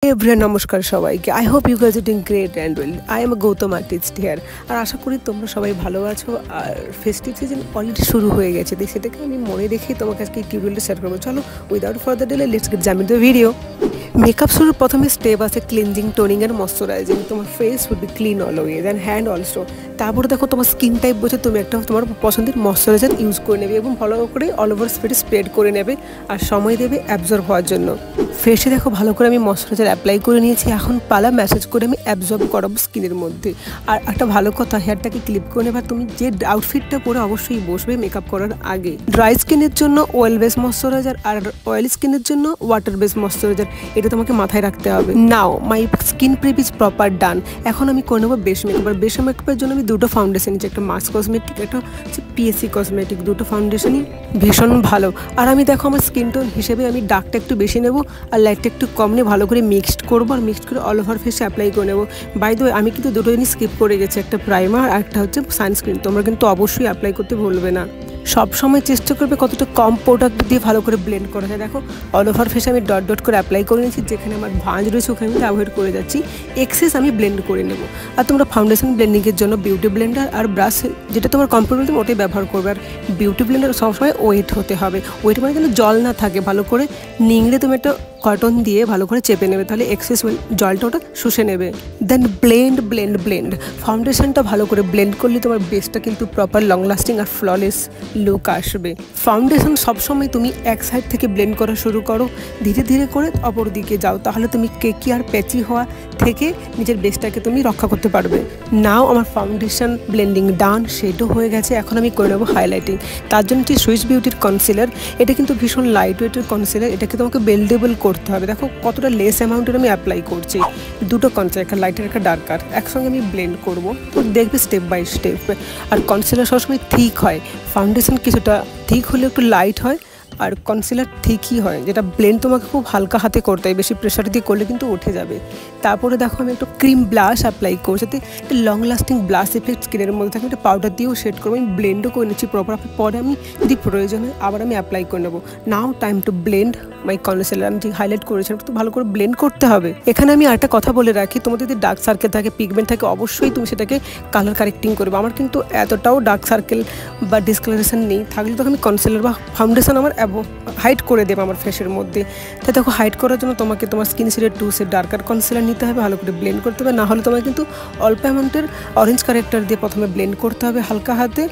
Everyone নমস্কার সবাইকে। I hope you guys are doing great and well. I am Gautam artist here. আর আশা করি তোমরা সবাই ভালো আছো। আর ফেস্টিভ সিজন অলরেডি শুরু হয়ে গেছে, তাই সেটাকে আমি মনে রেখে তোমাকে আজকে এই টিউটোরিয়ালটা শেয়ার করবো। চলো without further delay let's get jump into the video. Makeup শুরুর প্রথমে স্টেপ আছে ক্লিনজিং, টোনিং আর ময়শ্চারাইজিং। তোমার face would be clean always and hand also. তারপরে দেখো তোমার স্কিন টাইপ বলছে তুমি একটা তোমার পছন্দের ময়শ্চারাইজার ইউজ করে নেবে এবং ভালো করে অল ওভার ফেসে স্প্রেড করে নেবে আর সময় দেবে অ্যাবজর্ব হওয়ার জন্য। ফেসে দেখো ভালো করে আমি ময়শ্চারাইজার অ্যাপ্লাই করে নিয়েছি, এখন পালা ম্যাসেজ করে আমি অ্যাবজর্ব করাবো স্কিনের মধ্যে। আর একটা ভালো কথা, হেয়ারটাকে ক্লিপ করে নেবে। তুমি যে আউটফিটটা পরে অবশ্যই বসবে মেকআপ করার আগে। ড্রাই স্কিনের জন্য অয়েল বেস ময়শ্চারাইজার আর অয়েল স্কিনের জন্য ওয়াটার বেস ময়শ্চারাইজার, এটা তোমাকে মাথায় রাখতে হবে। Now my skin prep is proper done. এখন আমি করে নেবো বেস মেকআপ। আর বেস মেকআপের জন্য আমি দুটো ফাউন্ডেশন নিচ্ছি, একটা মার্স কসমেটিক, একটা হচ্ছে পিএসসি কসমেটিক। দুটো ফাউন্ডেশনই ভীষণ ভালো। আর আমি দেখো আমার স্কিন টোন হিসেবে আমি ডার্কটা একটু বেশি নেবো আর লাইটটা একটু কম নিয়ে ভালো করে মিক্সড করবো আর মিক্সড করে অল ওভার ফেসে অ্যাপ্লাই করে নেবো। বাই দ্য ওয়ে আমি কিন্তু দুটো জিনিস স্কিপ করে গেছি, একটা প্রাইমার আর একটা হচ্ছে সানস্ক্রিন। তোমরা কিন্তু অবশ্যই অ্যাপ্লাই করতে ভুলবে না। সব সময় চেষ্টা করবে কতটা কম প্রোডাক্ট দিয়ে ভালো করে ব্লেন্ড করা যায়। দেখো অল ওভার ফেসে আমি ডট ডট করে অ্যাপ্লাই করে নিয়েছি, যেখানে আমার ভাঁজ রয়েছে ওখানে আমি অ্যাভয়েড করে যাচ্ছি। এক্সেস আমি ব্লেন্ড করে নেব। আর তোমরা ফাউন্ডেশন ব্লেন্ডিংয়ের জন্য বিউটি ব্লেন্ডার আর ব্রাশ, যেটা তোমার কমফোর্টেবল তুমি ওটাই ব্যবহার করবে। আর বিউটি ব্লেন্ডার সবসময় ওয়েট হতে হবে। ওয়েট মানে কিন্তু জল না থাকে, ভালো করে নিংড়ে তুমি একটা কটন দিয়ে ভালো করে চেপে নেবে, তাহলে এক্সেস জলটা ওটা শুষে নেবে। দেন ব্লেন্ড ব্লেন্ড ব্লেন্ড ফাউন্ডেশনটা ভালো করে ব্লেন্ড করলে তোমার বেসটা কিন্তু প্রপার লং লাস্টিং আর ফ্ললেস লুক আসবে। ফাউন্ডেশন সবসময় তুমি এক সাইড থেকে ব্লেন্ড করা শুরু করো, ধীরে ধীরে করে অপর দিকে যাও, তাহলে তুমি কেকি আর প্যাচি হওয়া থেকে নিজের বেসটাকে তুমি রক্ষা করতে পারবে। নাও আমার ফাউন্ডেশন ব্লেন্ডিং ডান, শেডও হয়ে গেছে। এখন আমি করে নেবো হাইলাইটিং। তার জন্য একটি সুইস বিউটির কনসিলার, এটা কিন্তু ভীষণ লাইট ওয়েটের কনসিলার। এটাকে তোমাকে বেল্ডেবল করতে হবে। দেখো কতটা লেস অ্যামাউন্টের আমি অ্যাপ্লাই করছি। দুটো কনসিলার, একটা লাইটার একটা ডার্কার, একসঙ্গে আমি ব্লেন্ড করব, তো দেখবে স্টেপ বাই স্টেপ। আর কনসিলার সবসময় থিক হয়, ফাউন্ডেশন কিছুটা থিক হলে একটু লাইট হয়, আর কনসিলার ঠিকই হয়। যেটা ব্লেন্ড তোমাকে খুব হালকা হাতে করতে হয়, বেশি প্রেশার দিয়ে করলে কিন্তু উঠে যাবে। তারপরে দেখো আমি একটু ক্রিম ব্লাশ অ্যাপ্লাই করছি, যাতে একটা লং লাস্টিং ব্লাশ এফেক্ট স্কিনের মধ্যে থাকে। একটা পাউডার দিয়েও শেড করবো, আমি ব্লেন্ডও করে নিচ্ছি প্রপার। পরে আমি যদি প্রয়োজন হয় আবার আমি অ্যাপ্লাই করে নেবো। Now time to blend my concealer. আমি যে হাইলাইট করেছিলাম একটু ভালো করে ব্লেন্ড করতে হবে। এখানে আমি একটা কথা বলে রাখি, তোমাদের যদি ডার্ক সার্কেল থাকে, পিগমেন্ট থাকে, অবশ্যই তুমি সেটাকে কালার কারেক্টিং করবে। আমার কিন্তু এতটাও ডার্ক সার্কেল বা ডিসকালারেশন নেই, থাকলে তখন আমি কনসিলার বা ফাউন্ডেশন আমার হাইড করে দেবে আমার ফেসের মধ্যে। তাই দেখো হাইড করার জন্য তোমাকে তোমার স্কিন শেডের 2 শেড ডার্কার কনসিলার নিতে হবে, ভালো করে ব্লেন্ড করতে হবে। না হলে তোমাকে কিন্তু অল্প অ্যামাউন্টের অরেঞ্জ কারেক্টার দিয়ে প্রথমে ব্লেন্ড করতে হবে হালকা হাতে,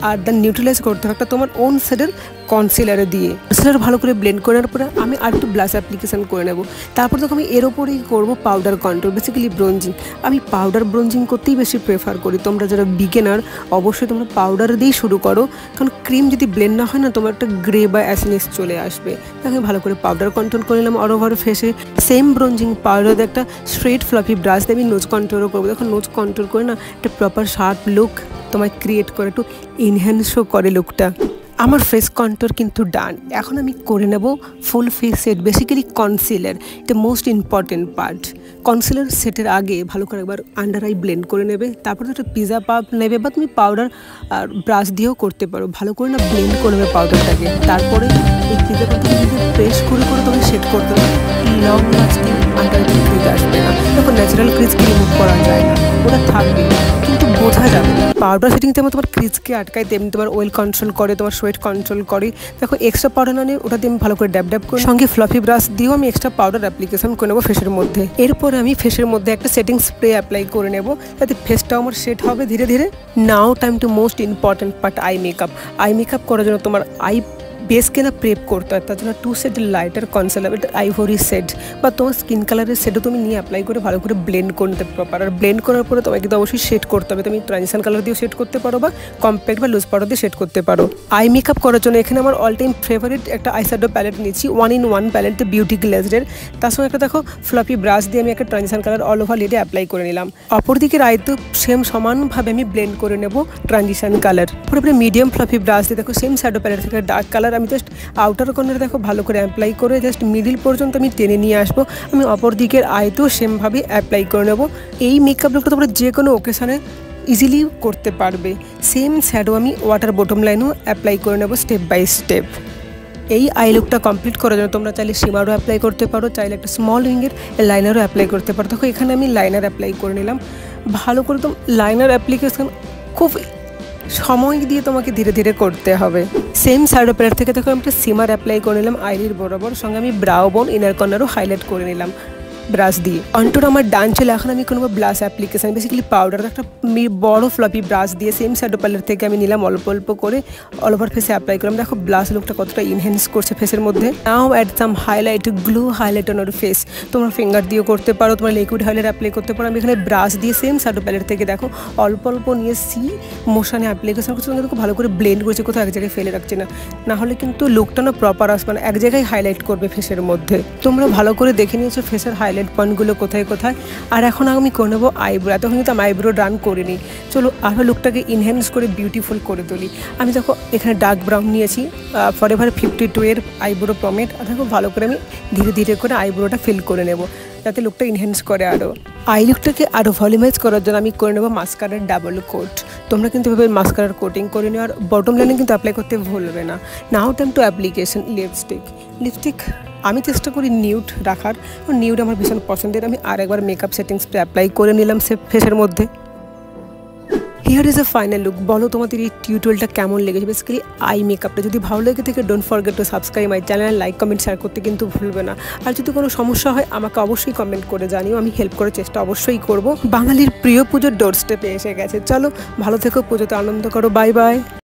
আর দেন নিউট্রালাইজ করতে হবে একটা তোমার ওন শেডের কনসিলারে দিয়ে। কনসিলার ভালো করে ব্লেন্ড করার পরে আমি আর একটু ব্লাশ অ্যাপ্লিকেশন করে নেব। তারপর দেখো আমি এর ওপরেই করবো পাউডার কন্ট্রোল, বেসিক্যালি ব্রোঞ্জিং। আমি পাউডার ব্রোঞ্জিং করতেই বেশি প্রেফার করি। তোমরা যারা বিগিনার অবশ্যই তোমরা পাউডার দিয়েই শুরু করো, কারণ ক্রিম যদি ব্লেন্ড না হয় না, তোমার একটা গ্রে বা অ্যাসনেস চলে আসবে। তাকে ভালো করে পাউডার কন্ট্রোল করে নিলাম অল ওভার ফেসে। সেম ব্রোঞ্জিং পাউডার দিয়ে একটা স্ট্রেট ফ্লাফি ব্রাশ দিয়ে আমি নোজ কন্ট্রোলও করবো। দেখো নোজ কন্ট্রোল করে না একটা প্রপার শার্প লুক তোমায় ক্রিয়েট করে, একটু এনহ্যান্সও করে লুকটা। আমার ফেস কন্ট্রোল কিন্তু ডান। এখন আমি করে নেব full face set, basically concealer. এটা মোস্ট ইম্পর্টেন্ট পার্ট। কনসিলার সেটের আগে ভালো করে একবার আন্ডার আই ব্লেন্ড করে নেবে, তারপরে একটা পিজা পাপ নেবে বা তুমি পাউডার আর ব্রাশ দিয়েও করতে পারো। ভালো করে না ব্লেন্ড করে নেবে পাউডারটাকে, তারপরে এই পিজা পাপটাকে যদি প্রেস করে করে তোমাকে সেট করতে হবে, long lasting under eye crease আসবে না। দেখো ন্যাচারাল ক্রিজকে রিমুভ করা যায় না, ওটা থাকবে কিন্তু বোঝা যাবে। পাউডার সেটিং তেমন তোমার ক্রিজকে আটকায়, তেমনি তোমার অয়েল কন্ট্রোল করে, তোমার সোয়েট কন্ট্রোল করে। দেখো এক্সট্রা পাউডার না নিয়ে ওটা দিয়ে আমি ভালো করে ড্যাব ড্যাব করে সঙ্গে ফ্লাফি ব্রাশ দিয়েও আমি এক্সট্রা পাউডার অ্যাপ্লিকেশন করে নেবো ফেসের মধ্যে। এরপরে আমি ফেসের মধ্যে একটা সেটিং স্প্রে অ্যাপ্লাই করে নেবো, যাতে ফেসটাও আমার সেট হবে ধীরে ধীরে। Now time to most important part, eye makeup. Eye makeup করার জন্য তোমার আই বেসকে না প্রেপ করতে হয়, তার জন্য 2 শেড লাইটার কনসিলার, এটা আইভরি শেড বা তোমার স্কিন কালারের শেডও তুমি নিয়ে অ্যাপ্লাই করে ভালো করে ব্লেন্ড করে নিতে প্রপার। আর ব্লেন্ড করার পরে তোমাকে কিন্তু অবশ্যই শেড করতে হবে। তুমি ট্রানজিশন কালার দিয়েও শেড করতে পারো বা কম্প্যাক্ট বা লুজ পাউডার দিয়ে শেড করতে পারো। আই মেকআপ করার জন্য এখানে আমার অল টাইম ফেভারিট একটা আইশ্যাডো প্যালেট নিচ্ছি, 1-in-1 প্যালেট বিউটি গ্লেজের। তার সঙ্গে একটা দেখো ফ্লাফি ব্রাশ দিয়ে আমি একটা ট্রানজিশন কালার অল ওভার লিডে অ্যাপ্লাই করে নিলাম। অপরদিকে আইতে সেম সমানভাবে আমি ব্লেন্ড করে নেব ট্রানজিশন কালার। পুরোপুরি মিডিয়াম ফ্লাফি ব্রাশ দিয়ে দেখো সেম শ্যাডো প্যালেট থেকে ডার্ক কালার আমি জাস্ট আউটার কর্নারে দেখো ভালো করে অ্যাপ্লাই করে জাস্ট মিডিল পর্যন্ত আমি টেনে নিয়ে আসবো। আমি অপর দিকের আইতেও সেমভাবে অ্যাপ্লাই করে নেবো। এই মেকআপ লুকটা তোমরা যে কোনো ওকেশনে ইজিলি করতে পারবে। সেম শ্যাডো আমি ওয়াটার বটম লাইনেও অ্যাপ্লাই করে নেবো স্টেপ বাই স্টেপ। এই আই লুকটা কমপ্লিট করার জন্য তোমরা চাইলে শিমারও অ্যাপ্লাই করতে পারো, চাইলে একটা স্মল উইংয়ের লাইনারও অ্যাপ্লাই করতে পারো। দেখো এখানে আমি লাইনার অ্যাপ্লাই করে নিলাম ভালো করে। তো লাইনার অ্যাপ্লিকেশন খুব সময় দিয়ে তোমাকে ধীরে ধীরে করতে হবে। সেম শ্যাডো প্যালেট থেকে দেখো আমি একটা সিমার অ্যাপ্লাই করে নিলাম আইরির বরাবর, সঙ্গে আমি ব্রাউ বোন ইনার কর্নারও হাইলাইট করে নিলাম ব্রাশ দিয়ে। কন্টুর আমার ডান চলে। এখন আমি কোনো ব্লাশ অ্যাপ্লিকেশান বেসিক্যালি পাউডার একটা বড় ফ্লপি ব্রাশ দিয়ে সেম শ্যাডো প্যালেট থেকে আমি নিলাম, অল্প অল্প করে অল ওভার ফেসে অ্যাপ্লাই করলাম। দেখো ব্লাশ লুকটা কতটা ইনহ্যান্স করছে ফেসের মধ্যে। Now add some highlight, glow highlight on ওর ফেস। তোমরা ফিঙ্গার দিয়েও করতে পারো, তোমরা লিকুইড হাইলাইট অ্যাপ্লাই করতে পারো। আমি এখানে ব্রাশ দিয়ে সেম শ্যাডো প্যালেট থেকে দেখো অল্প অল্প নিয়ে সি মোশনে অ্যাপ্লিকেশন করছি। দেখো ভালো করে ব্লেন্ড করছে, কোথাও এক জায়গায় ফেলে রাখছে না, নাহলে কিন্তু লুকটা না প্রপার আসবে না, এক জায়গায় হাইলাইট করবে ফেসের মধ্যে। তোমরা ভালো করে দেখে নিয়েছো ফেসের হাইলাইট পয়েন্টগুলো কোথায় কোথায়। আর এখন আমি করে নেবো আইব্রো। এতক্ষণ কিন্তু আমি আইব্রো ডান করিনি, চলো আরও লুকটাকে ইনহ্যান্স করে বিউটিফুল করে তুলি। আমি দেখো এখানে ডার্ক ব্রাউন নিয়েছি ফরএভার 52 এর আইব্রো পমেড। আর দেখো ভালো করে আমি ধীরে ধীরে করে আইব্রোটা ফিল করে নেব যাতে লুকটা ইনহ্যান্স করে আরও। আই লুকটাকে আরও ভলিউমাইজ করার জন্য আমি করে নেবো মাস্কারার ডাবল কোট। তোমরা কিন্তু এভাবে মাস্কারার কোটিং করে নিও, আর বটম লাইনে কিন্তু অ্যাপ্লাই করতে ভুলবে না। নাও টাইম টু অ্যাপ্লিকেশন লিপস্টিক। আমি চেষ্টা করি নিউড রাখার, নিউড আমার ভীষণ পছন্দের। আমি আরেকবার মেকআপ সেটিং স্প্রে অ্যাপ্লাই করে নিলাম ফেসের মধ্যে। Here is a final look. বলো তোমাদের এই টিউটোরিয়ালটা কেমন লেগেছে? বেসিক্যালি আই মেকআপটা যদি ভালো লেগে থাকে don't forget to subscribe my channel, like comment share করতে কিন্তু ভুলবে না। আর যদি কোনো সমস্যা হয় আমাকে অবশ্যই কমেন্ট করে জানিও, আমি হেল্প করার চেষ্টা অবশ্যই করব। বাঙালির প্রিয় পুজোর ডোর স্টেপে এসে গেছে। চলো ভালো থেকো, পুজোতে আনন্দ করো। Bye bye.